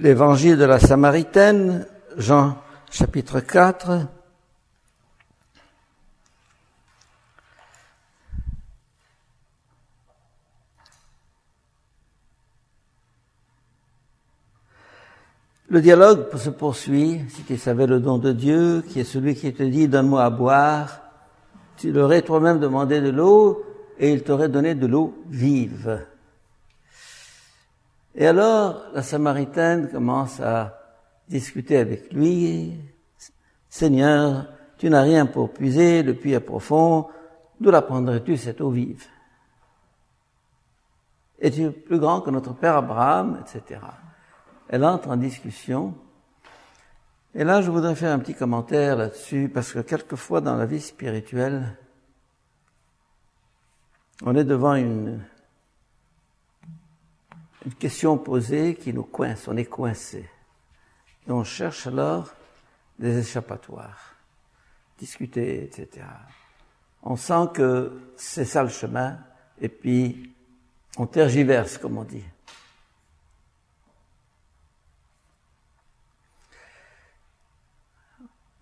L'évangile de la Samaritaine, Jean chapitre 4. Le dialogue se poursuit. Si tu savais le don de Dieu, qui est celui qui te dit « Donne-moi à boire », tu l'aurais toi-même demandé de l'eau et il t'aurait donné de l'eau vive. Et alors, la Samaritaine commence à discuter avec lui. « Seigneur, tu n'as rien pour puiser, le puits est profond, d'où la prendrais-tu cette eau vive? Es-tu plus grand que notre père Abraham ?» etc. Elle entre en discussion. Et là, je voudrais faire un petit commentaire là-dessus, parce que quelquefois dans la vie spirituelle, on est devant une question posée qui nous coince, on est coincé. Et on cherche alors des échappatoires, discuter, etc. On sent que c'est ça le chemin, et puis on tergiverse, comme on dit.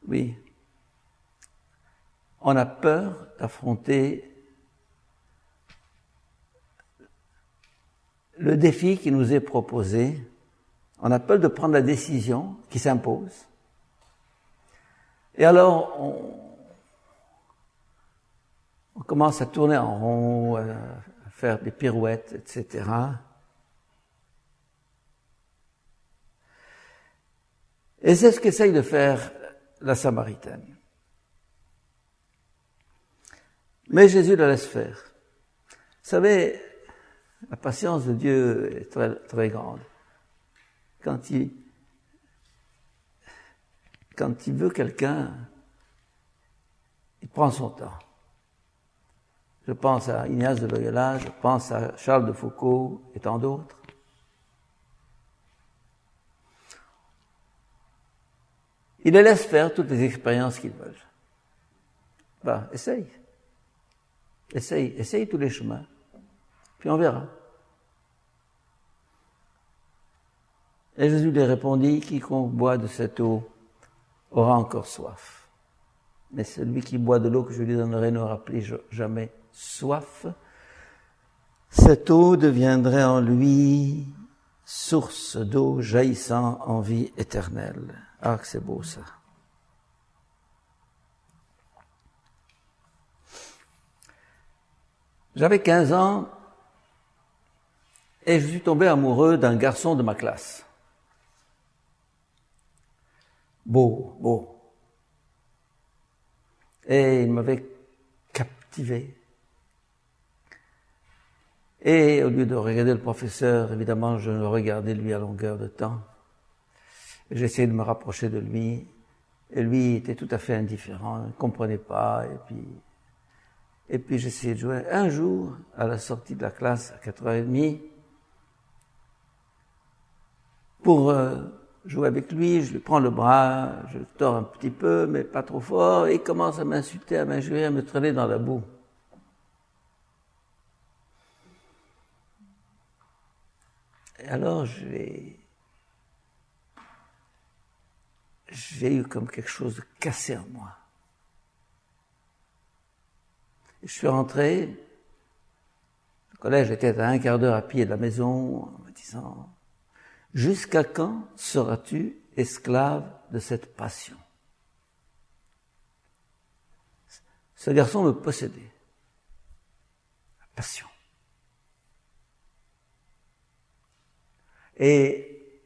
Oui, on a peur d'affronter le défi qui nous est proposé. On a peur de prendre la décision qui s'impose. Et alors, on commence à tourner en rond, à faire des pirouettes, etc. Et c'est ce qu'essaye de faire la Samaritaine. Mais Jésus la laisse faire. Vous savez, la patience de Dieu est très, très grande. Quand il veut quelqu'un, il prend son temps. Je pense à Ignace de Loyola, je pense à Charles de Foucault et tant d'autres. Il les laisse faire toutes les expériences qu'ils veulent. Ben, essaye tous les chemins, puis on verra. Et Jésus lui répondit, quiconque boit de cette eau aura encore soif. Mais celui qui boit de l'eau que je lui donnerai n'aura plus jamais soif. Cette eau deviendrait en lui source d'eau jaillissant en vie éternelle. Ah, que c'est beau ça. J'avais 15 ans et je suis tombé amoureux d'un garçon de ma classe. Beau. Et il m'avait captivé. Et au lieu de regarder le professeur, évidemment, je le regardais lui à longueur de temps. J'essayais de me rapprocher de lui, et lui était tout à fait indifférent, ne comprenait pas, et puis j'essayais de jouer. Un jour, à la sortie de la classe, à 4h30, pour jouer avec lui, je lui prends le bras, je le tords un petit peu, mais pas trop fort, et il commence à m'insulter, à m'injurier, à me traîner dans la boue. Et alors, j'ai eu comme quelque chose de cassé en moi. Et je suis rentré, le collège était à 1/4 d'heure à pied de la maison, en me disant « Jusqu'à quand seras-tu esclave de cette passion ?» Ce garçon me possédait. La passion. Et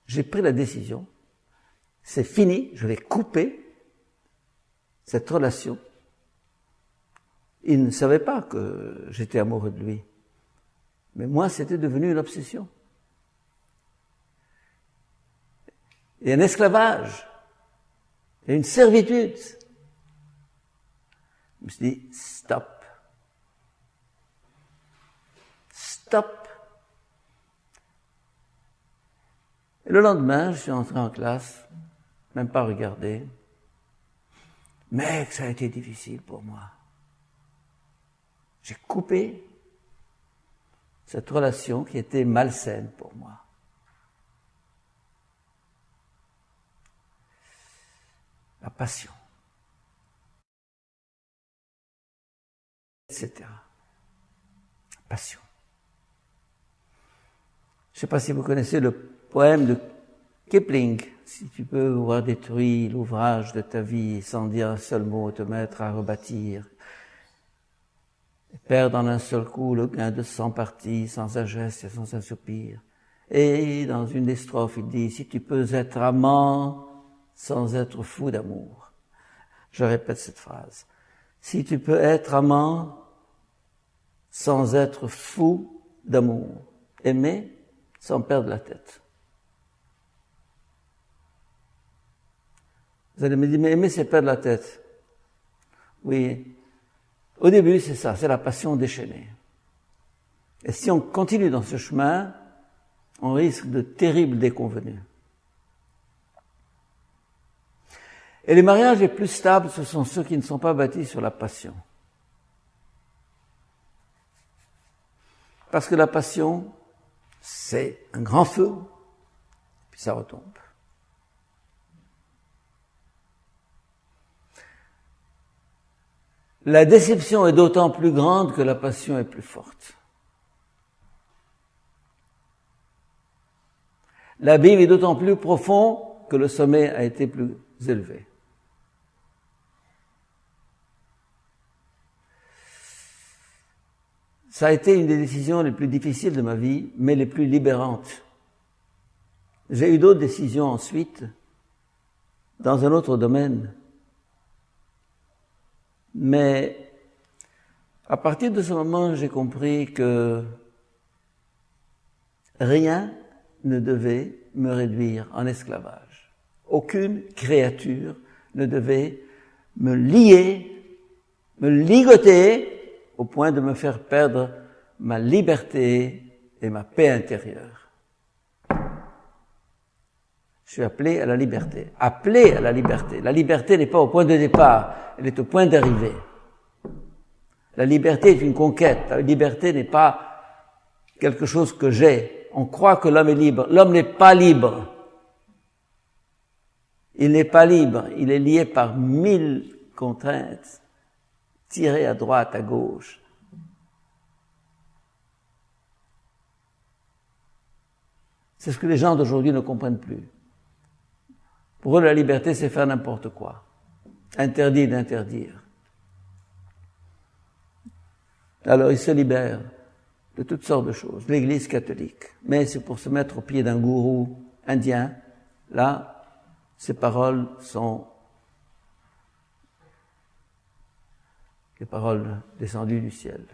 j'ai pris la décision, c'est fini, je vais couper cette relation. Il ne savait pas que j'étais amoureux de lui. Mais moi, c'était devenu une obsession. Et un esclavage. Et une servitude. Je me suis dit, stop. Et le lendemain, je suis entré en classe, même pas regardé. Mais ça a été difficile pour moi. J'ai coupé cette relation qui était malsaine pour moi. passion, etc. Passion. Je ne sais pas si vous connaissez le poème de Kipling. Si tu peux avoir détruit l'ouvrage de ta vie sans dire un seul mot, te mettre à rebâtir, perdre en un seul coup le gain de 100 parties, sans un geste et sans un soupir. Et dans une des strophes, il dit, si tu peux être amant sans être fou d'amour. Je répète cette phrase. Si tu peux être amant sans être fou d'amour. Aimer sans perdre la tête. Vous allez me dire, mais aimer, c'est perdre la tête. Oui. Au début, c'est ça, c'est la passion déchaînée. Et si on continue dans ce chemin, on risque de terribles déconvenues. Et les mariages les plus stables, ce sont ceux qui ne sont pas bâtis sur la passion. Parce que la passion, c'est un grand feu, puis ça retombe. La déception est d'autant plus grande que la passion est plus forte. L'abîme est d'autant plus profond que le sommet a été plus élevé. Ça a été une des décisions les plus difficiles de ma vie, mais les plus libérantes. J'ai eu d'autres décisions ensuite, dans un autre domaine. Mais à partir de ce moment, j'ai compris que rien ne devait me réduire en esclavage. Aucune créature ne devait me lier, me ligoter au point de me faire perdre ma liberté et ma paix intérieure. Je suis appelé à la liberté. Appelé à la liberté. La liberté n'est pas au point de départ, elle est au point d'arrivée. La liberté est une conquête. La liberté n'est pas quelque chose que j'ai. On croit que l'homme est libre. L'homme n'est pas libre. Il n'est pas libre. Il est lié par 1000 contraintes, tiré à droite, à gauche. C'est ce que les gens d'aujourd'hui ne comprennent plus. Pour eux, la liberté, c'est faire n'importe quoi. Interdit d'interdire. Alors, ils se libèrent de toutes sortes de choses. L'Église catholique. Mais c'est pour se mettre au pied d'un gourou indien. Là, ces paroles sont les paroles descendues du ciel.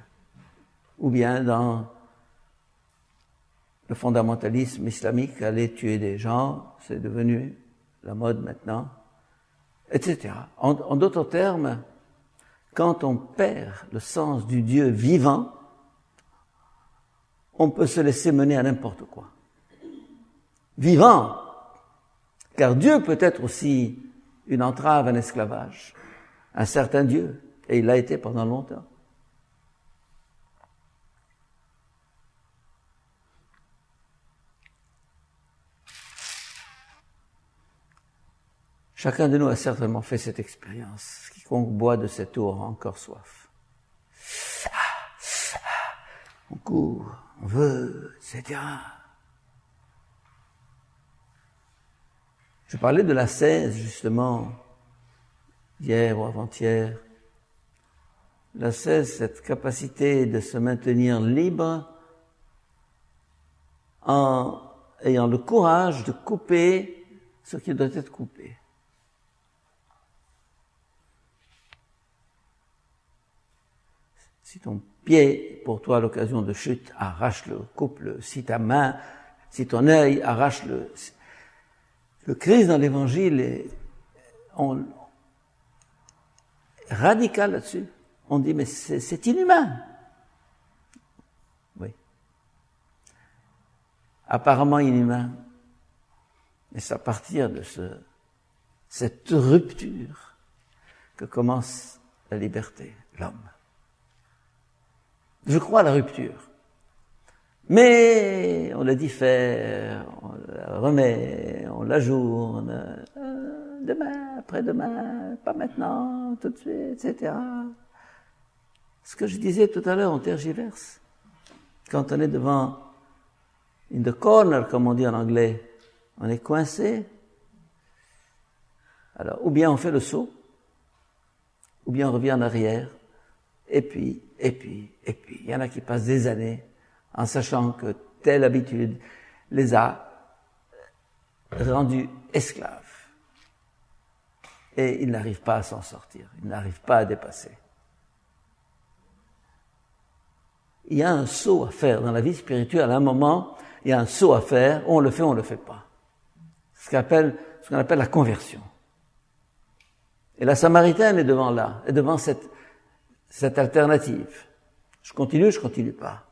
Ou bien dans le fondamentalisme islamique, aller tuer des gens, c'est devenu la mode maintenant, etc. En d'autres termes, quand on perd le sens du Dieu vivant, on peut se laisser mener à n'importe quoi. Vivant, car Dieu peut être aussi une entrave à l'esclavage, un certain Dieu, et il l'a été pendant longtemps. Chacun de nous a certainement fait cette expérience. Quiconque boit de cette eau aura encore soif. On court, on veut, etc. Je parlais de l'ascèse, justement, hier ou avant-hier. L'ascèse, cette capacité de se maintenir libre en ayant le courage de couper ce qui doit être coupé. Si ton pied est pour toi l'occasion de chute, arrache-le, coupe-le. Si ta main, si ton œil, arrache-le. Le Christ dans l'Évangile est radical là-dessus. On dit, mais c'est inhumain. Oui. Apparemment inhumain. Mais c'est à partir de cette rupture que commence la liberté, l'homme. Je crois à la rupture. Mais on la diffère, on la remet, on l'ajourne. demain, après-demain, pas maintenant, tout de suite, etc. Ce que je disais tout à l'heure, on tergiverse. Quand on est devant in the corner, comme on dit en anglais, on est coincé. Alors, ou bien on fait le saut, ou bien on revient en arrière, et puis. Il y en a qui passent des années en sachant que telle habitude les a rendus esclaves. Et ils n'arrivent pas à s'en sortir, ils n'arrivent pas à dépasser. Il y a un saut à faire dans la vie spirituelle. À un moment, il y a un saut à faire, on le fait pas. Ce qu'on appelle la conversion. Et la Samaritaine est devant cette alternative. Je continue pas.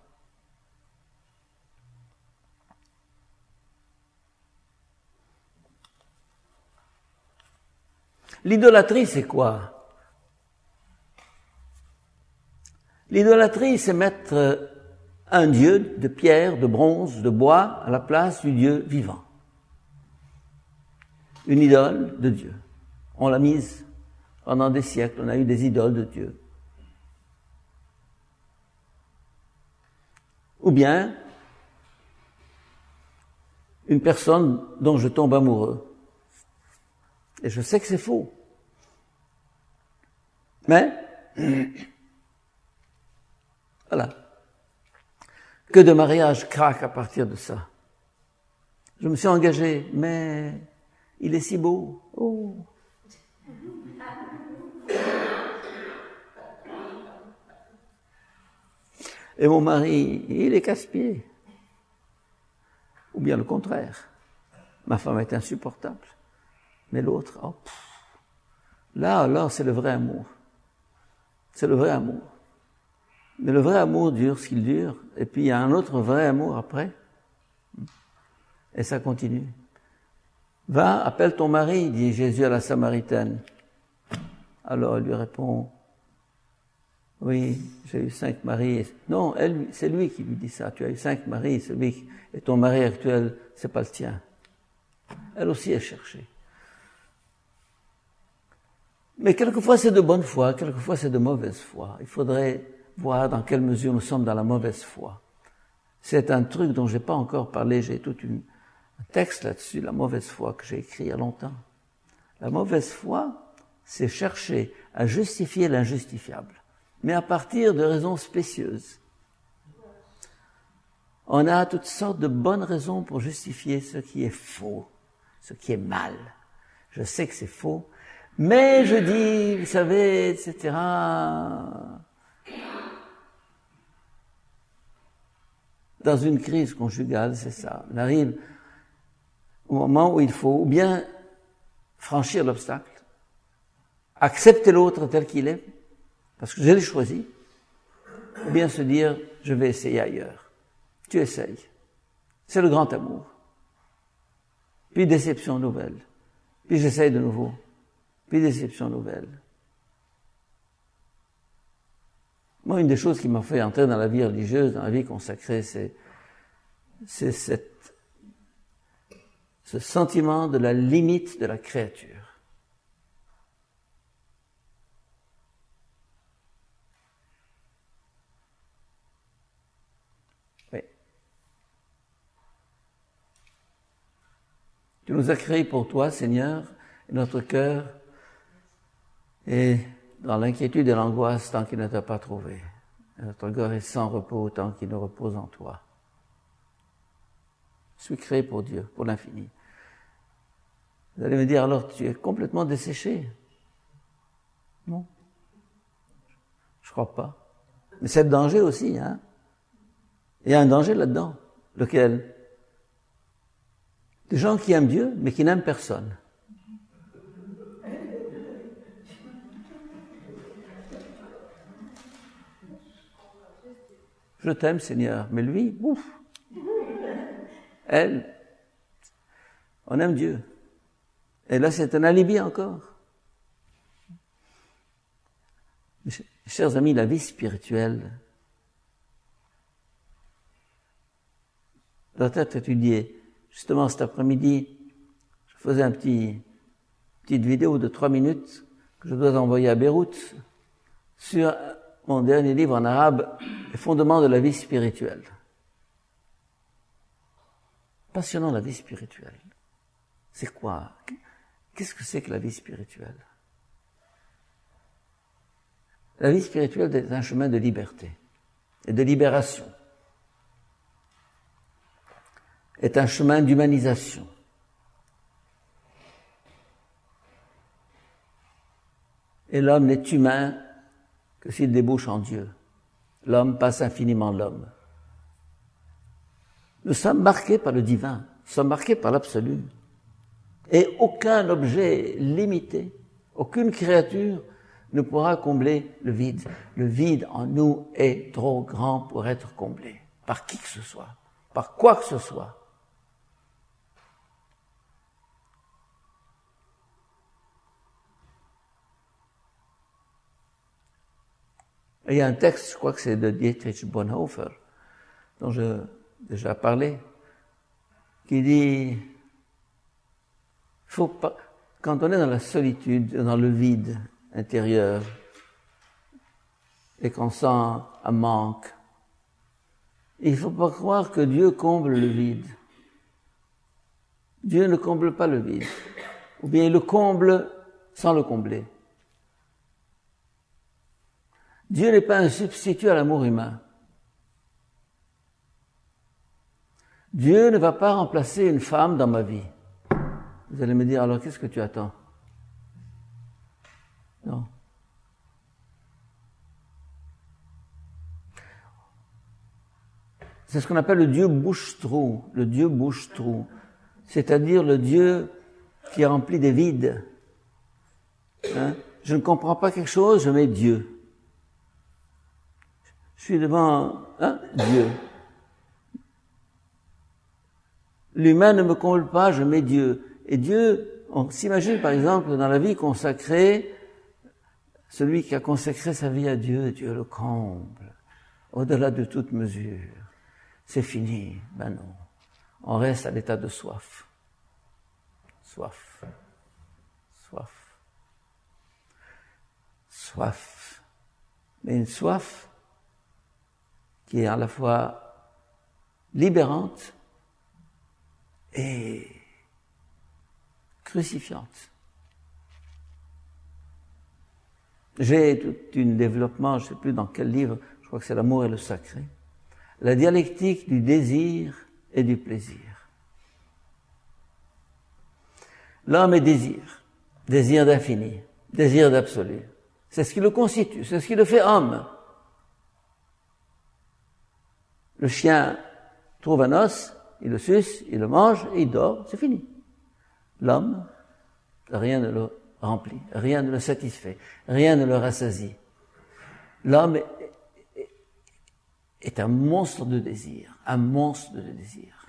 L'idolâtrie, c'est quoi? L'idolâtrie, c'est mettre un dieu de pierre, de bronze, de bois à la place du Dieu vivant. Une idole de Dieu. On l'a mise pendant des siècles, on a eu des idoles de Dieu. Ou bien, une personne dont je tombe amoureux. Et je sais que c'est faux. Mais, voilà. Que de mariages craquent à partir de ça. Je me suis engagé, mais il est si beau. Oh. Et mon mari, il est casse-pied. Ou bien le contraire. Ma femme est insupportable. Mais l'autre, oh, là, alors, c'est le vrai amour. C'est le vrai amour. Mais le vrai amour dure ce qu'il dure, et puis il y a un autre vrai amour après. Et ça continue. Va, appelle ton mari, dit Jésus à la Samaritaine. Alors elle lui répond, oui, j'ai eu 5 maris. Non, c'est lui qui lui dit ça. Tu as eu 5 maris, et ton mari actuel, c'est pas le tien. Elle aussi est cherchée. Mais quelquefois c'est de bonne foi, quelquefois c'est de mauvaise foi. Il faudrait voir dans quelle mesure nous sommes dans la mauvaise foi. C'est un truc dont j'ai pas encore parlé, j'ai tout un texte là-dessus, la mauvaise foi, que j'ai écrit il y a longtemps. La mauvaise foi, c'est chercher à justifier l'injustifiable, mais à partir de raisons spécieuses. On a toutes sortes de bonnes raisons pour justifier ce qui est faux, ce qui est mal. Je sais que c'est faux, mais je dis, vous savez, etc. Dans une crise conjugale, c'est ça. On arrive au moment où il faut ou bien franchir l'obstacle, accepter l'autre tel qu'il est, parce que je l'ai choisi, ou bien se dire, je vais essayer ailleurs. Tu essayes. C'est le grand amour. Puis déception nouvelle. Puis j'essaye de nouveau. Puis déception nouvelle. Moi, une des choses qui m'a fait entrer dans la vie religieuse, dans la vie consacrée, c'est ce sentiment de la limite de la créature. Oui. Tu nous as créés pour toi, Seigneur, et notre cœur est dans l'inquiétude et l'angoisse tant qu'il ne t'a pas trouvé. Et notre cœur est sans repos tant qu'il ne repose en toi. Je suis créé pour Dieu, pour l'infini. Vous allez me dire, alors tu es complètement desséché. Non. Je crois pas. Mais c'est le danger aussi, hein. Il y a un danger là-dedans. Lequel? Des gens qui aiment Dieu, mais qui n'aiment personne. Je t'aime, Seigneur, mais lui, ouf. Elle, on aime Dieu. Et là, c'est un alibi encore. Chers amis, la vie spirituelle doit être étudiée. Justement, cet après-midi, je faisais un petit petite vidéo de 3 minutes que je dois envoyer à Beyrouth sur mon dernier livre en arabe, Les fondements de la vie spirituelle. Passionnant, la vie spirituelle. C'est quoi? Qu'est-ce que c'est que la vie spirituelle? La vie spirituelle est un chemin de liberté et de libération. Est un chemin d'humanisation. Et l'homme n'est humain que s'il débouche en Dieu. L'homme passe infiniment l'homme. Nous sommes marqués par le divin, nous sommes marqués par l'absolu. Et aucun objet limité, aucune créature ne pourra combler le vide. Le vide en nous est trop grand pour être comblé par qui que ce soit, par quoi que ce soit. Et il y a un texte, je crois que c'est de Dietrich Bonhoeffer, dont j'ai déjà parlé, qui dit, faut pas, quand on est dans la solitude, dans le vide intérieur, et qu'on sent un manque, il ne faut pas croire que Dieu comble le vide. Dieu ne comble pas le vide, ou bien il le comble sans le combler. Dieu n'est pas un substitut à l'amour humain. Dieu ne va pas remplacer une femme dans ma vie. Vous allez me dire, alors qu'est-ce que tu attends? Non. C'est ce qu'on appelle le Dieu bouche-trou, le Dieu bouche-trou. C'est-à-dire le Dieu qui remplit des vides. Hein? Je ne comprends pas quelque chose, je mets Dieu. Je suis devant Dieu. L'humain ne me comble pas, je mets Dieu. Et Dieu, on s'imagine par exemple dans la vie consacrée, celui qui a consacré sa vie à Dieu, Dieu le comble, au-delà de toute mesure. C'est fini. Ben non. On reste à l'état de soif. Soif. Soif. Soif. Mais une soif qui est à la fois libérante et crucifiante. J'ai tout un développement, je ne sais plus dans quel livre, je crois que c'est L'amour et le sacré, la dialectique du désir et du plaisir. L'homme est désir, désir d'infini, désir d'absolu. C'est ce qui le constitue, c'est ce qui le fait homme. Le chien trouve un os, il le suce, il le mange et il dort, c'est fini. L'homme, rien ne le remplit, rien ne le satisfait, rien ne le rassasie. L'homme est un monstre de désir, un monstre de désir.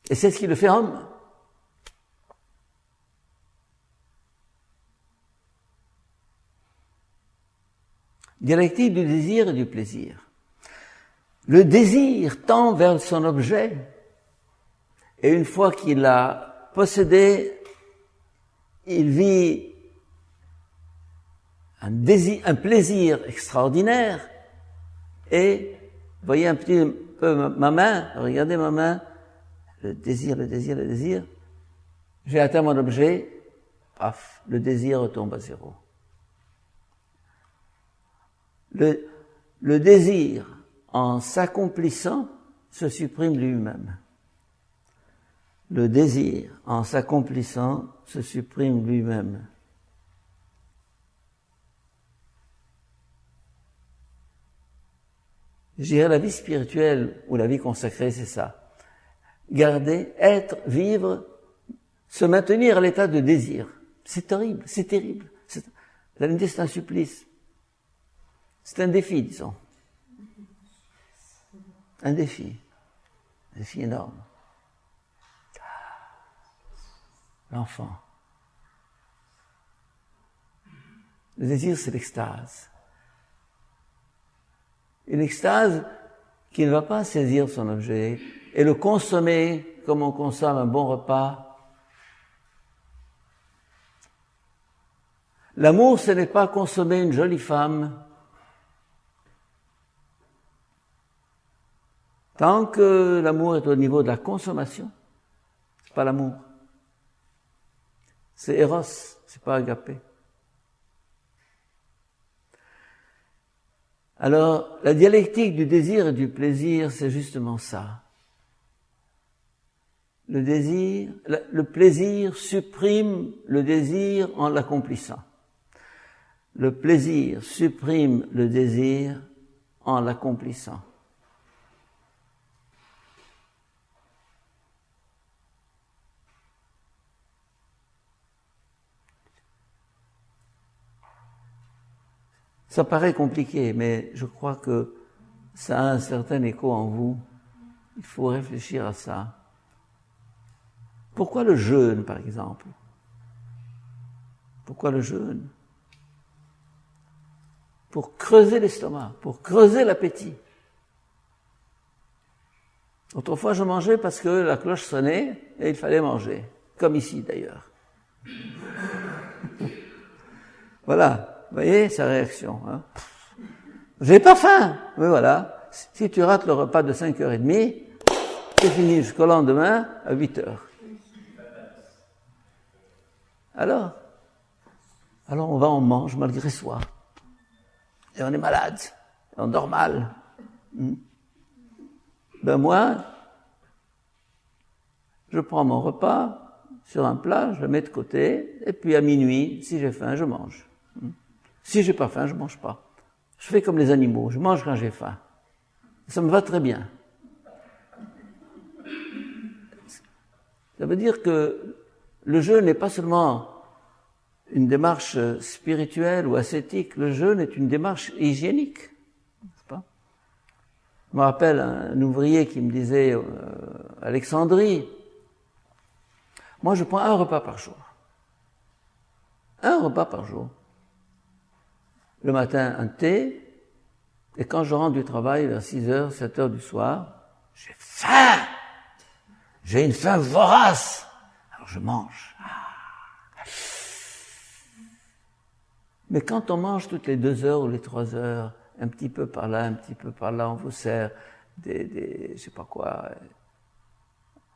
Et c'est ce qui le fait homme. Dialectique du désir et du plaisir. Le désir tend vers son objet, et une fois qu'il l'a possédé, il vit un plaisir extraordinaire, et vous voyez un petit peu ma main, regardez ma main, le désir, j'ai atteint mon objet, paf, le désir retombe à zéro. Le désir, en s'accomplissant, se supprime lui-même. Le désir, en s'accomplissant, se supprime lui-même. Je dirais la vie spirituelle ou la vie consacrée, c'est ça. Garder, être, vivre, se maintenir à l'état de désir. C'est terrible, c'est terrible. L'amitié, c'est un supplice. C'est un défi, disons. Un défi énorme. L'enfant. Le désir, c'est l'extase. Une extase qui ne va pas saisir son objet et le consommer comme on consomme un bon repas, L'amour, ce n'est pas consommer une jolie femme. Tant que l'amour est au niveau de la consommation, c'est pas l'amour. C'est Eros, c'est pas agapé. Alors, la dialectique du désir et du plaisir, c'est justement ça. Le désir, le plaisir supprime le désir en l'accomplissant. Le plaisir supprime le désir en l'accomplissant. Ça paraît compliqué, mais je crois que ça a un certain écho en vous. Il faut réfléchir à ça. Pourquoi le jeûne, par exemple? Pourquoi le jeûne? Pour creuser l'estomac, pour creuser l'appétit. Autrefois, je mangeais parce que la cloche sonnait et il fallait manger. Comme ici, d'ailleurs. Voilà. Vous voyez sa réaction. Hein? J'ai pas faim. Mais voilà. Si tu rates le repas de 5h30, c'est fini jusqu'au lendemain à 8h. Alors on mange malgré soi. Et on est malade. Et on dort mal. Ben moi, je prends mon repas sur un plat, je le mets de côté, et puis à minuit, si j'ai faim, je mange. Si j'ai pas faim, je mange pas. Je fais comme les animaux, je mange quand j'ai faim. Ça me va très bien. Ça veut dire que le jeûne n'est pas seulement une démarche spirituelle ou ascétique, le jeûne est une démarche hygiénique. N'est-ce pas? Je me rappelle un ouvrier qui me disait, Alexandrie, moi je prends un repas par jour. Un repas par jour. Le matin, un thé, et quand je rentre du travail vers 6h, 7h du soir, j'ai faim! J'ai une faim vorace! Alors je mange. Mais quand on mange toutes les 2 heures ou les 3 heures, un petit peu par là, on vous sert je sais pas quoi,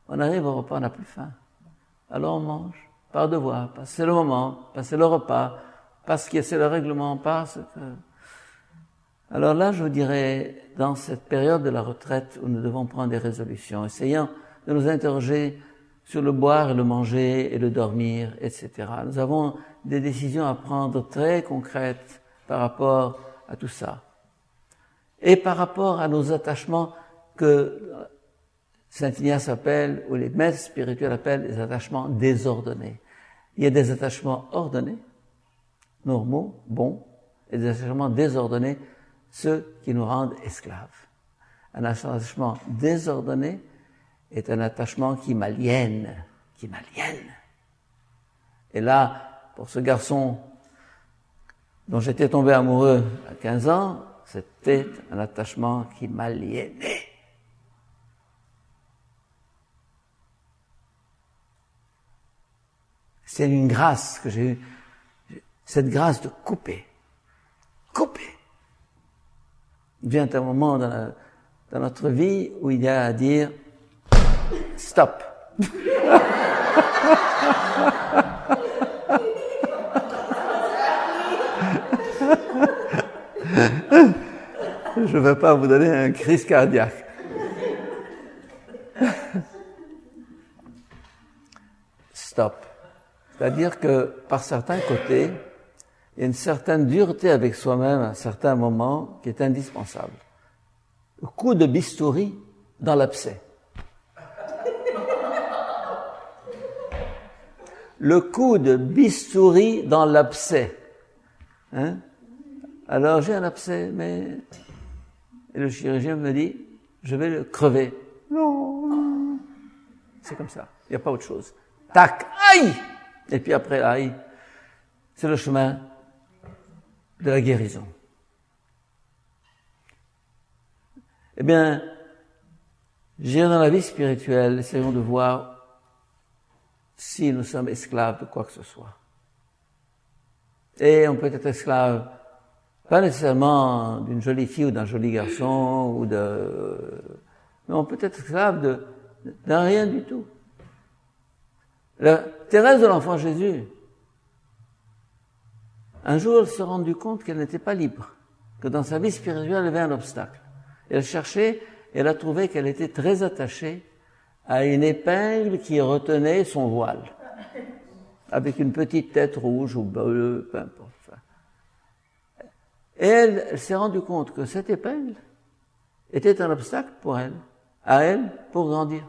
on arrive au repas, on n'a plus faim. Alors on mange, par devoir, parce que c'est le moment, parce que c'est le repas, parce que c'est le règlement, parce que... Alors là, je vous dirais, dans cette période de la retraite où nous devons prendre des résolutions, essayons de nous interroger sur le boire et le manger et le dormir, etc. Nous avons des décisions à prendre très concrètes par rapport à tout ça. Et par rapport à nos attachements que Saint Ignace appelle, ou les maîtres spirituels appellent, des attachements désordonnés. Il y a des attachements ordonnés, normaux, bons, et des attachements désordonnés, ceux qui nous rendent esclaves. Un attachement désordonné est un attachement qui m'aliène. Et là, pour ce garçon dont j'étais tombé amoureux à 15 ans, c'était un attachement qui m'aliénait. C'est une grâce que j'ai eue, cette grâce de couper. Il vient un moment dans notre vie où il y a à dire stop. Je ne veux pas vous donner un crise cardiaque. Stop. C'est-à-dire que, par certains côtés, il y a une certaine dureté avec soi-même à certains moments qui est indispensable. Le coup de bistouri dans l'abcès. Le coup de bistouri dans l'abcès. Hein? Alors j'ai un abcès, mais... Et le chirurgien me dit, je vais le crever. Non. C'est comme ça. Il n'y a pas autre chose. Tac, aïe! Et puis après, aïe. C'est le chemin de la guérison. Eh bien, dans la vie spirituelle, essayons de voir si nous sommes esclaves de quoi que ce soit. Et on peut être esclave, pas nécessairement d'une jolie fille ou d'un joli garçon, mais on peut être esclave d'un rien du tout. Thérèse de l'Enfant Jésus, un jour, elle se rendit compte qu'elle n'était pas libre, que dans sa vie spirituelle, elle avait un obstacle. Elle cherchait, et elle a trouvé qu'elle était très attachée à une épingle qui retenait son voile, avec une petite tête rouge ou bleue, peu importe. Et elle s'est rendue compte que cette épingle était un obstacle pour elle, pour grandir.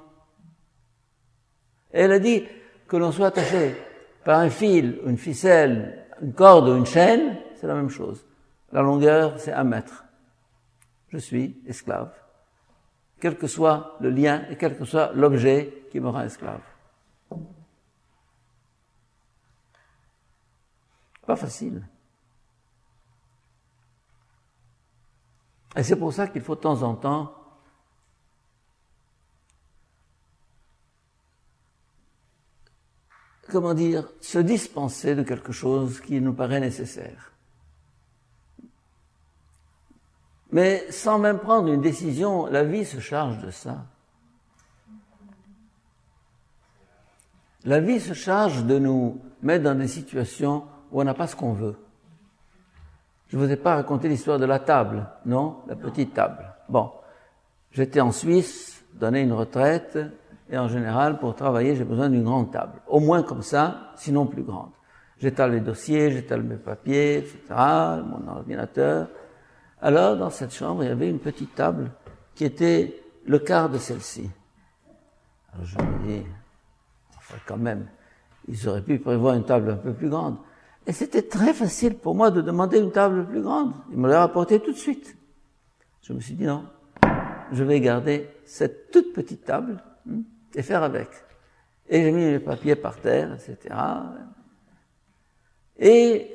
Et elle a dit que l'on soit attaché par un fil, une ficelle, une corde ou une chaîne, c'est la même chose. La longueur, c'est 1 mètre. Je suis esclave. Quel que soit le lien et quel que soit l'objet qui me rend esclave. Pas facile. Et c'est pour ça qu'il faut de temps en temps se dispenser de quelque chose qui nous paraît nécessaire. Mais sans même prendre une décision, la vie se charge de ça. La vie se charge de nous mettre dans des situations où on n'a pas ce qu'on veut. Je ne vous ai pas raconté l'histoire de la table, non? La petite table. Bon, j'étais en Suisse, donné une retraite, et en général, pour travailler, j'ai besoin d'une grande table. Au moins comme ça, sinon plus grande. J'étale les dossiers, j'étale mes papiers, etc., mon ordinateur. Alors, dans cette chambre, il y avait une petite table qui était le quart de celle-ci. Alors je me dis, enfin quand même, ils auraient pu prévoir une table un peu plus grande. Et c'était très facile pour moi de demander une table plus grande. Ils me l'ont apportée tout de suite. Je me suis dit non, je vais garder cette toute petite table et faire avec. Et j'ai mis mes papiers par terre, etc. Et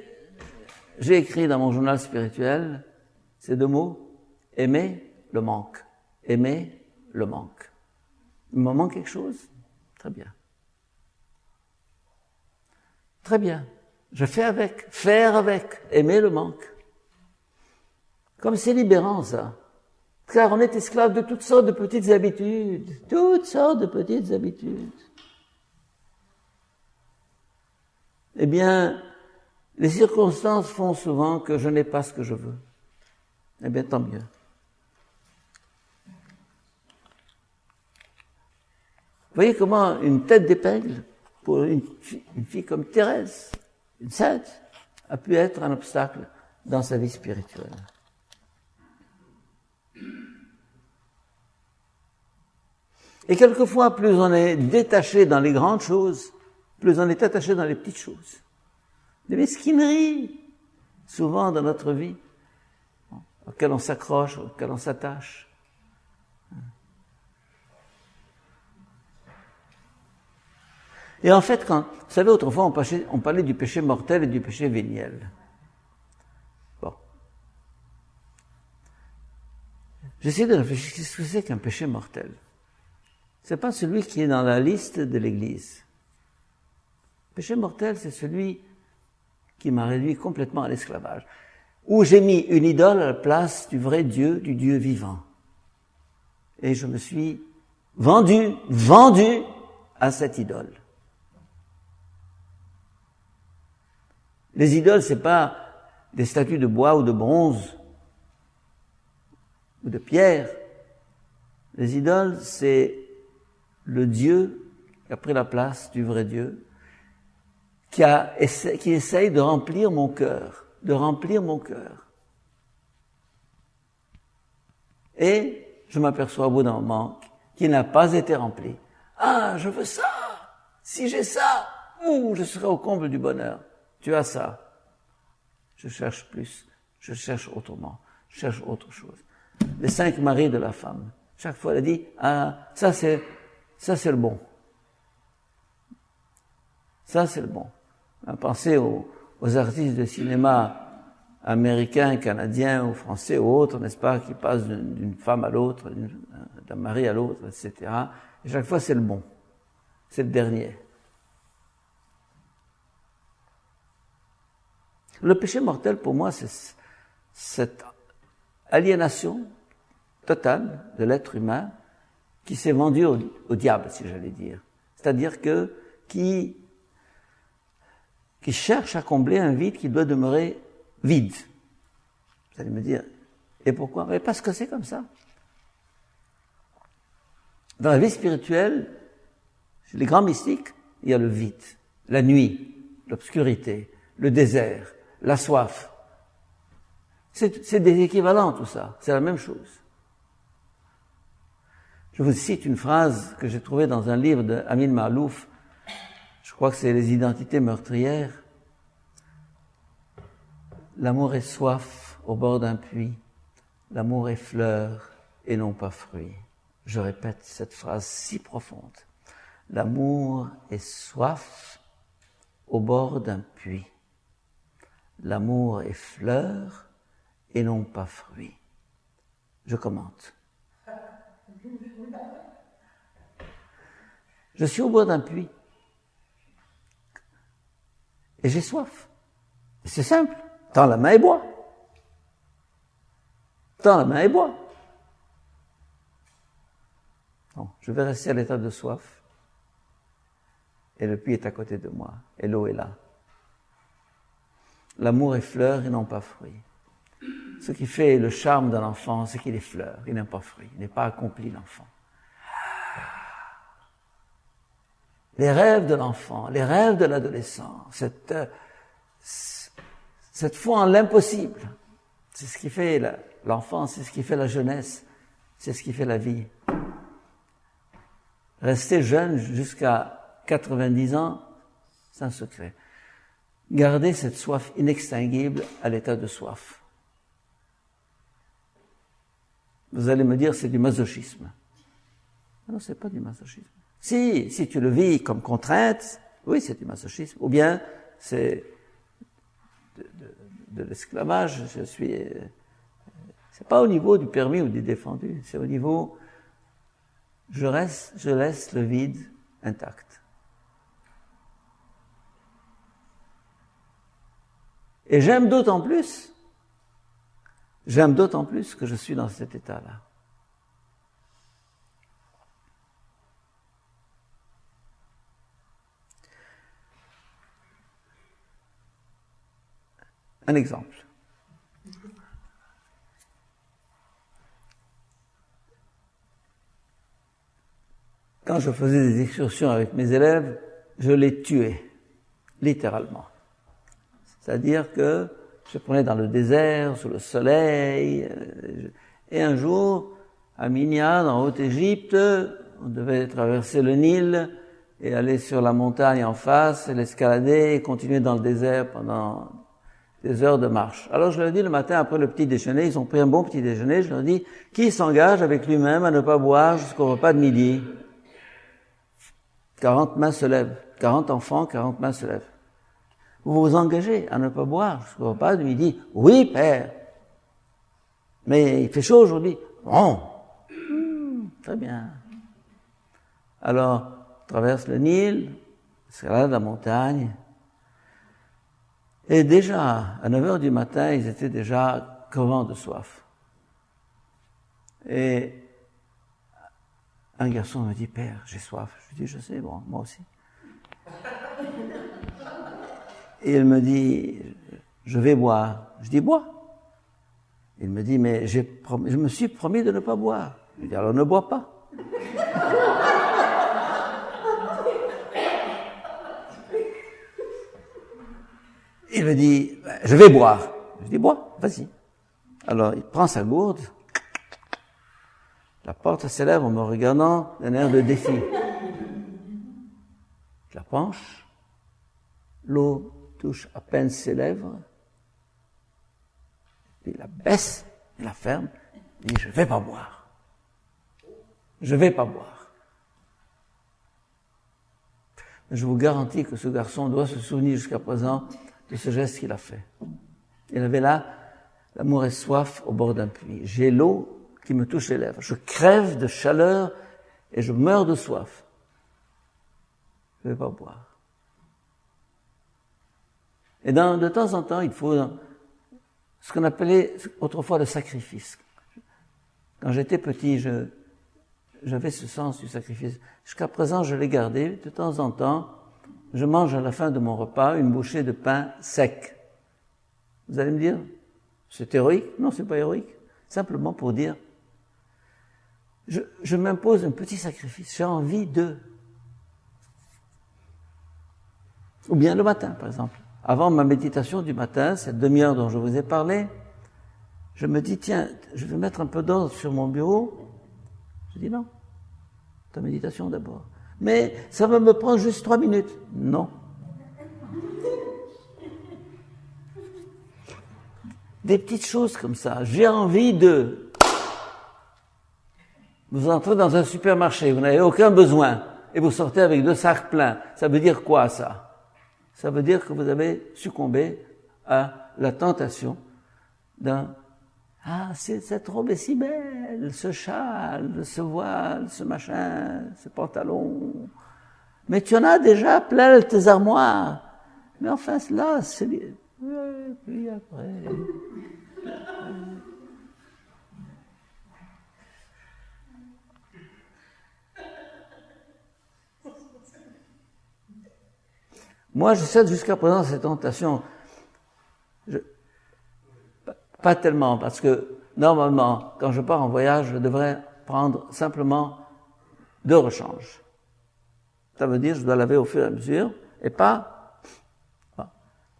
j'ai écrit dans mon journal spirituel ces 2 mots, aimer le manque. Aimer le manque. Il me manque quelque chose? Très bien. Très bien. Je fais avec, faire avec, aimer le manque. Comme c'est libérant, ça. Car on est esclave de toutes sortes de petites habitudes. Toutes sortes de petites habitudes. Eh bien, les circonstances font souvent que je n'ai pas ce que je veux. Eh bien, tant mieux. Vous voyez comment une tête d'épingle, pour une fille comme Thérèse, une sainte, a pu être un obstacle dans sa vie spirituelle. Et quelquefois, plus on est détaché dans les grandes choses, plus on est attaché dans les petites choses. Des mesquineries, souvent dans notre vie, auxquelles on s'accroche, auxquelles on s'attache. Et en fait, vous savez, autrefois, on parlait du péché mortel et du péché véniel. Bon. J'essaie de réfléchir, qu'est-ce que c'est qu'un péché mortel? C'est pas celui qui est dans la liste de l'Église. Le péché mortel, c'est celui qui m'a réduit complètement à l'esclavage. Où j'ai mis une idole à la place du vrai Dieu, du Dieu vivant. Et je me suis vendu à cette idole. Les idoles, c'est pas des statues de bois ou de bronze ou de pierre. Les idoles, c'est le Dieu qui a pris la place du vrai Dieu, qui essaye de remplir mon cœur, Et je m'aperçois au bout d'un moment qu'il n'a pas été rempli. Ah, je veux ça! Si j'ai ça, je serai au comble du bonheur. Tu as ça. Je cherche plus. Je cherche autrement. Je cherche autre chose. Les 5 maris de la femme. Chaque fois, elle a dit, ça c'est le bon. Ça c'est le bon. Pensez aux artistes de cinéma américains, canadiens ou français ou autres, n'est-ce pas, qui passent d'une femme à l'autre, d'un mari à l'autre, etc. Et chaque fois, c'est le bon. C'est le dernier. Le péché mortel, pour moi, c'est cette aliénation totale de l'être humain qui s'est vendu au diable, si j'allais dire. C'est-à-dire qui cherche à combler un vide qui doit demeurer vide. Vous allez me dire, et pourquoi? Mais parce que c'est comme ça. Dans la vie spirituelle, chez les grands mystiques, il y a le vide, la nuit, l'obscurité, le désert, la soif. C'est des équivalents, tout ça. C'est la même chose. Je vous cite une phrase que j'ai trouvée dans un livre d'Amin Maalouf. Je crois que c'est Les identités meurtrières. L'amour est soif au bord d'un puits. L'amour est fleur et non pas fruit. Je répète cette phrase si profonde. L'amour est soif au bord d'un puits. L'amour est fleur et non pas fruit. Je commente. Je suis au bord d'un puits. Et j'ai soif. Et c'est simple. Tends la main et bois. Tends la main et bois. Non, je vais rester à l'état de soif. Et le puits est à côté de moi. Et l'eau est là. L'amour est fleur et non pas fruit. Ce qui fait le charme d'un enfant, c'est qu'il est fleur, il n'est pas fruit, il n'est pas accompli l'enfant. Les rêves de l'enfant, les rêves de l'adolescent, cette foi en l'impossible, c'est ce qui fait l'enfance, c'est ce qui fait la jeunesse, c'est ce qui fait la vie. Rester jeune jusqu'à 90 ans, c'est un secret. Garder cette soif inextinguible à l'état de soif. Vous allez me dire, c'est du masochisme. Non, c'est pas du masochisme. Si tu le vis comme contrainte, oui, c'est du masochisme. Ou bien, c'est de l'esclavage. C'est pas au niveau du permis ou du défendu. C'est au niveau, je laisse le vide intact. Et j'aime d'autant plus que je suis dans cet état-là. Un exemple. Quand je faisais des excursions avec mes élèves, je les tuais, littéralement. C'est-à-dire que je prenais dans le désert, sous le soleil, et un jour, à Minyad, en Haute-Égypte, on devait traverser le Nil et aller sur la montagne en face, et l'escalader et continuer dans le désert pendant des heures de marche. Alors je leur dis le matin après le petit déjeuner, ils ont pris un bon petit déjeuner, je leur dis, qui s'engage avec lui-même à ne pas boire jusqu'au repas de midi? 40 mains se lèvent, 40 enfants, 40 mains se lèvent. Vous vous engagez à ne pas boire jusqu'au repas de midi? Oui, père. Mais il fait chaud aujourd'hui. Bon. Très bien. Alors, on traverse le Nil, escalade la montagne. Et déjà, à 9 heures du matin, ils étaient déjà crevants de soif. Et un garçon me dit, père, j'ai soif. Je lui dis, je sais, bon, moi aussi. Et il me dit, je vais boire. Je dis, bois. Il me dit, mais je me suis promis de ne pas boire. Je lui dis, alors ne bois pas. Il me dit, je vais boire. Je dis, bois, vas-y. Alors, il prend sa gourde, la porte à ses lèvres en me regardant d'un air de défi. Je la penche, l'eau touche à peine ses lèvres, il la baisse, il la ferme, il dit, je vais pas boire. Je vais pas boire. Je vous garantis que ce garçon doit se souvenir jusqu'à présent de ce geste qu'il a fait. Il avait là, l'amour et soif au bord d'un puits. J'ai l'eau qui me touche les lèvres. Je crève de chaleur et je meurs de soif. Je vais pas boire. Et de temps en temps, il faut ce qu'on appelait autrefois le sacrifice. Quand j'étais petit, j'avais ce sens du sacrifice. Jusqu'à présent, je l'ai gardé. De temps en temps, je mange à la fin de mon repas une bouchée de pain sec. Vous allez me dire, c'est héroïque? Non, c'est pas héroïque. Simplement pour dire, je m'impose un petit sacrifice. J'ai envie de... Ou bien le matin, par exemple. Avant ma méditation du matin, cette demi-heure dont je vous ai parlé, je me dis, tiens, je vais mettre un peu d'ordre sur mon bureau. Je dis non, ta méditation d'abord. Mais ça va me prendre juste 3 minutes. Non. Des petites choses comme ça. J'ai envie de... Vous entrez dans un supermarché, vous n'avez aucun besoin, et vous sortez avec 2 sacs pleins. Ça veut dire quoi, ça? Ça veut dire que vous avez succombé à la tentation d'un « Ah, cette robe est si belle, ce châle, ce voile, ce machin, ce pantalon. Mais tu en as déjà plein tes armoires. Mais enfin, là, c'est... Et puis après... Moi, je cède jusqu'à présent cette tentation. Pas tellement, parce que normalement, quand je pars en voyage, je devrais prendre simplement 2 rechanges. Ça veut dire que je dois laver au fur et à mesure, et pas...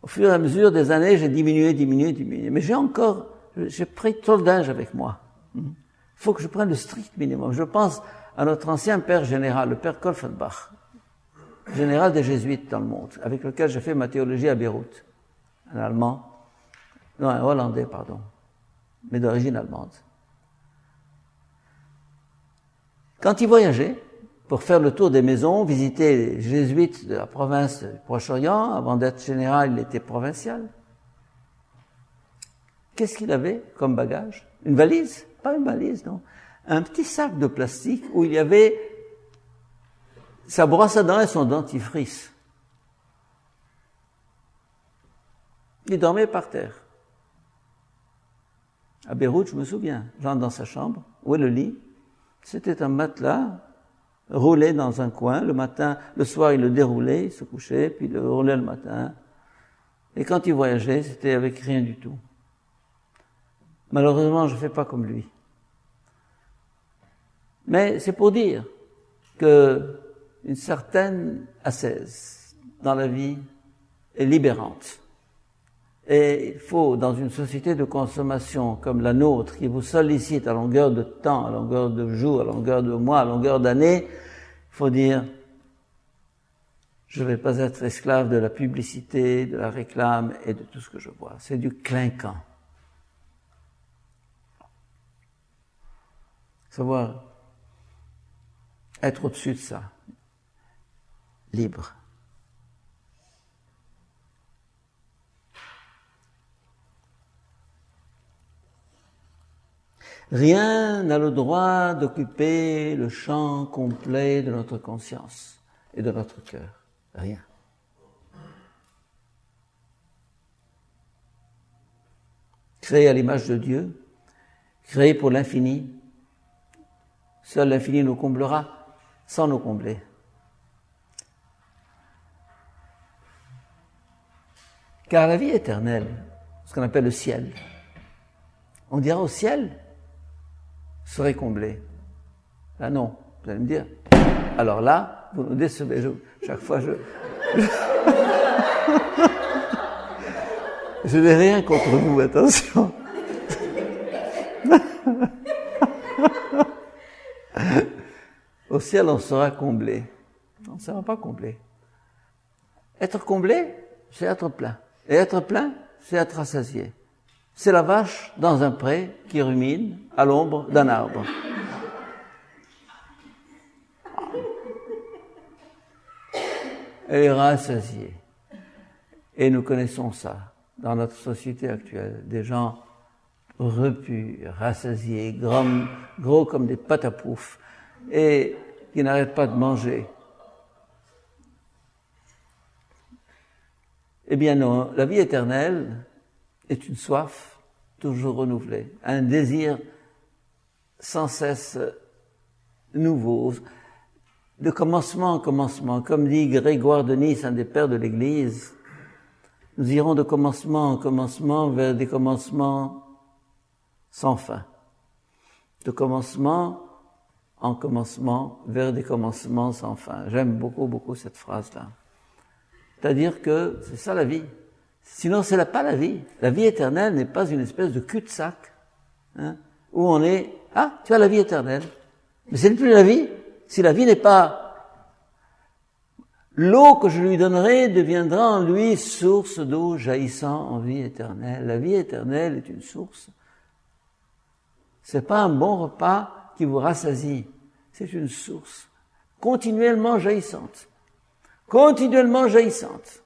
Au fur et à mesure des années, j'ai diminué. Mais j'ai pris trop de linge avec moi. Il faut que je prenne le strict minimum. Je pense à notre ancien père général, le père Kolfenbach, général des Jésuites dans le monde, avec lequel j'ai fait ma théologie à Beyrouth, un Allemand, non, un Hollandais, pardon, mais d'origine allemande. Quand il voyageait, pour faire le tour des maisons, visiter les Jésuites de la province du Proche-Orient, avant d'être général, il était provincial. Qu'est-ce qu'il avait comme bagage? Une valise? Pas une valise, non. Un petit sac de plastique où il y avait sa brosse à dents et son dentifrice. Il dormait par terre. À Beyrouth, je me souviens, j'entre dans sa chambre, où est le lit? C'était un matelas roulé dans un coin. Le matin, le soir, il le déroulait, il se couchait, puis il le roulait le matin. Et quand il voyageait, c'était avec rien du tout. Malheureusement, je ne fais pas comme lui. Mais c'est pour dire que une certaine ascèse dans la vie est libérante. Et il faut, dans une société de consommation comme la nôtre, qui vous sollicite à longueur de temps, à longueur de jours, à longueur de mois, à longueur d'années, il faut dire, je ne vais pas être esclave de la publicité, de la réclame et de tout ce que je vois. C'est du clinquant. Savoir être au-dessus de ça, libre. Rien n'a le droit d'occuper le champ complet de notre conscience et de notre cœur. Rien. Créé à l'image de Dieu, créé pour l'infini, seul l'infini nous comblera sans nous combler. Car la vie éternelle, ce qu'on appelle le ciel, on dira au ciel, serait comblé. Ah non, vous allez me dire. Alors là, vous nous décevez. Chaque fois, je n'ai rien contre vous, attention. Au ciel, on sera comblé. On ne sera pas comblé. Être comblé, c'est être plein. Et être plein, c'est être rassasié. C'est la vache dans un pré qui rumine à l'ombre d'un arbre. Elle est rassasiée. Et nous connaissons ça dans notre société actuelle. Des gens repus, rassasiés, gros comme des pâtes à pouf, et qui n'arrêtent pas de manger. Eh bien non, la vie éternelle est une soif toujours renouvelée, un désir sans cesse nouveau, de commencement en commencement. Comme dit Grégoire de Nice, un des pères de l'Église, nous irons de commencement en commencement vers des commencements sans fin. De commencement en commencement vers des commencements sans fin. J'aime beaucoup, beaucoup cette phrase-là. C'est-à-dire que c'est ça la vie. Sinon, c'est pas la vie. La vie éternelle n'est pas une espèce de cul-de-sac, hein, où on est, ah, tu as la vie éternelle. Mais ce n'est plus la vie. Si la vie n'est pas, l'eau que je lui donnerai deviendra en lui source d'eau jaillissant en vie éternelle. La vie éternelle est une source. C'est pas un bon repas qui vous rassasie. C'est une source continuellement jaillissante. Continuellement jaillissante.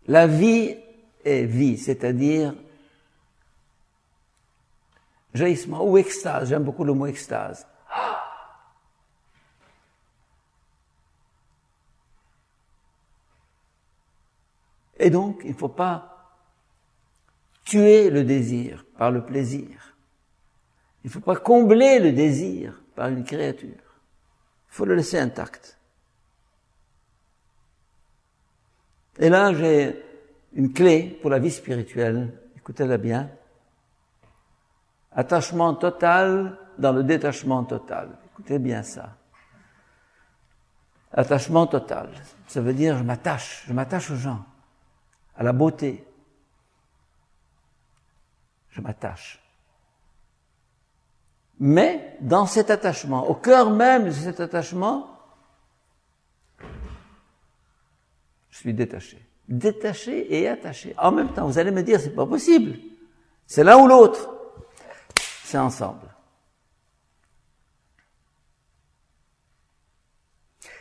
La vie est vie, c'est-à-dire jaillissement ou extase. J'aime beaucoup le mot extase. Et donc, il ne faut pas tuer le désir par le plaisir. Il ne faut pas combler le désir par une créature. Il faut le laisser intact. Et là, j'ai une clé pour la vie spirituelle. Écoutez-la bien. Attachement total dans le détachement total. Écoutez bien ça. Attachement total. Ça veut dire je m'attache aux gens, à la beauté. Je m'attache. Mais dans cet attachement, au cœur même de cet attachement, je suis détaché. Détaché et attaché. En même temps, vous allez me dire, c'est pas possible. C'est l'un ou l'autre. C'est ensemble.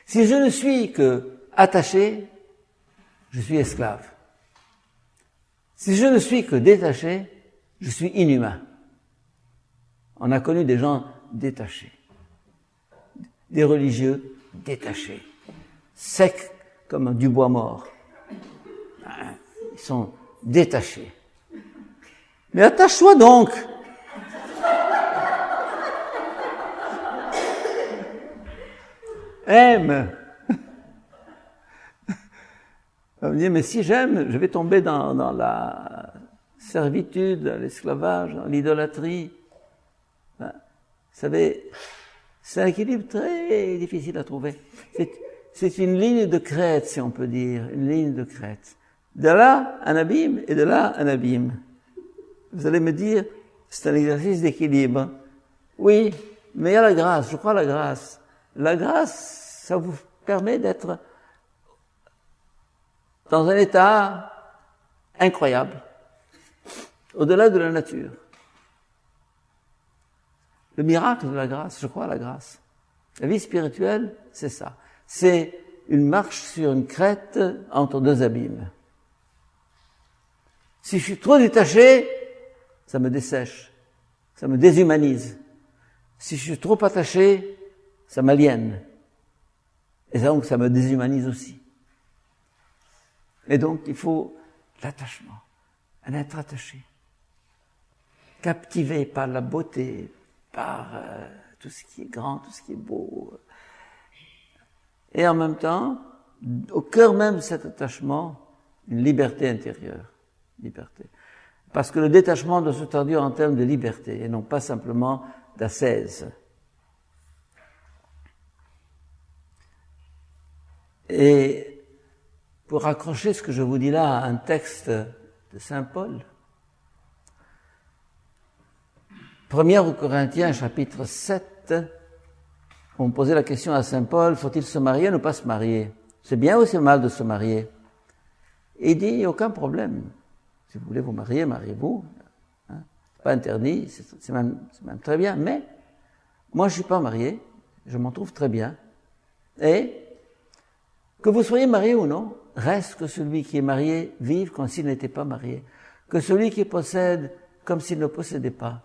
Si je ne suis que attaché, je suis esclave. Si je ne suis que détaché, je suis inhumain. On a connu des gens détachés. Des religieux détachés. Secs comme du bois mort. Ils sont détachés. Mais attache-toi donc. Aime. On me dit, mais si j'aime, je vais tomber dans la servitude, l'esclavage, dans l'idolâtrie. Vous savez, c'est un équilibre très difficile à trouver. C'est une ligne de crête, si on peut dire, une ligne de crête. De là, un abîme, et de là, un abîme. Vous allez me dire, c'est un exercice d'équilibre. Oui, mais il y a la grâce, je crois à la grâce. La grâce, ça vous permet d'être dans un état incroyable, au-delà de la nature. Le miracle de la grâce, je crois à la grâce. La vie spirituelle, c'est ça. C'est une marche sur une crête entre deux abîmes. Si je suis trop détaché, ça me dessèche, ça me déshumanise. Si je suis trop attaché, ça m'aliène. Et donc, ça me déshumanise aussi. Et donc, il faut l'attachement, un être attaché, captivé par la beauté, par tout ce qui est grand, tout ce qui est beau. Et en même temps, au cœur même de cet attachement, une liberté intérieure. Liberté. Parce que le détachement doit se traduire en termes de liberté, et non pas simplement d'ascèse. Et pour raccrocher ce que je vous dis là à un texte de Saint Paul, 1er Corinthiens, chapitre 7, on me posait la question à Saint Paul, faut-il se marier ou ne pas se marier? C'est bien ou c'est mal de se marier? Et il dit, aucun problème. Si vous voulez vous marier, mariez-vous. Hein? C'est pas interdit, c'est même très bien. Mais moi, je suis pas marié, je m'en trouve très bien. Et que vous soyez marié ou non, reste que celui qui est marié vive comme s'il n'était pas marié. Que celui qui possède comme s'il ne possédait pas.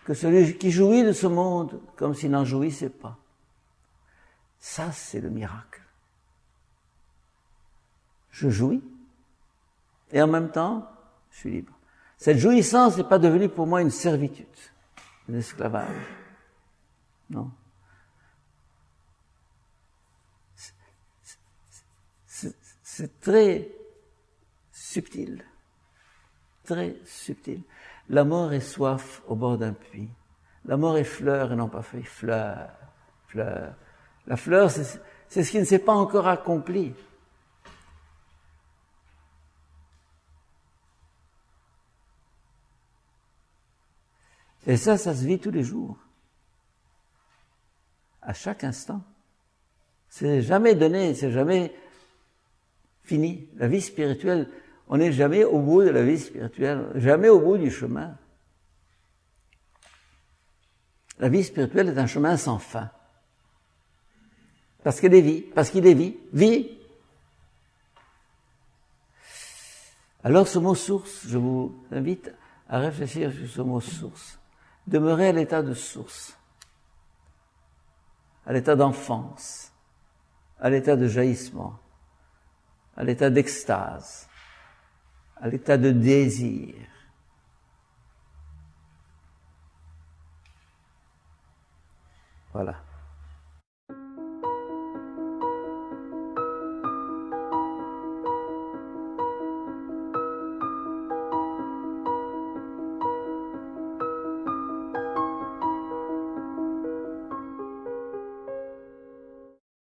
Que celui qui jouit de ce monde comme s'il n'en jouissait pas. Ça, c'est le miracle. je jouis, et en même temps, je suis libre. Cette jouissance n'est pas devenue pour moi une servitude, un esclavage. Non. C'est très subtil. Très subtil. La mort est soif au bord d'un puits. La mort est fleur et non pas feuille. Fleur, fleur. La fleur, c'est ce qui ne s'est pas encore accompli. Et ça se vit tous les jours. À chaque instant. C'est jamais donné, c'est jamais fini. La vie spirituelle, on n'est jamais au bout de la vie spirituelle, jamais au bout du chemin. La vie spirituelle est un chemin sans fin. Parce qu'elle est vie, parce qu'il est vie, vie. Alors ce mot source, je vous invite à réfléchir sur ce mot source. Demeurer à l'état de source, à l'état d'enfance, à l'état de jaillissement, à l'état d'extase, à l'état de désir. Voilà.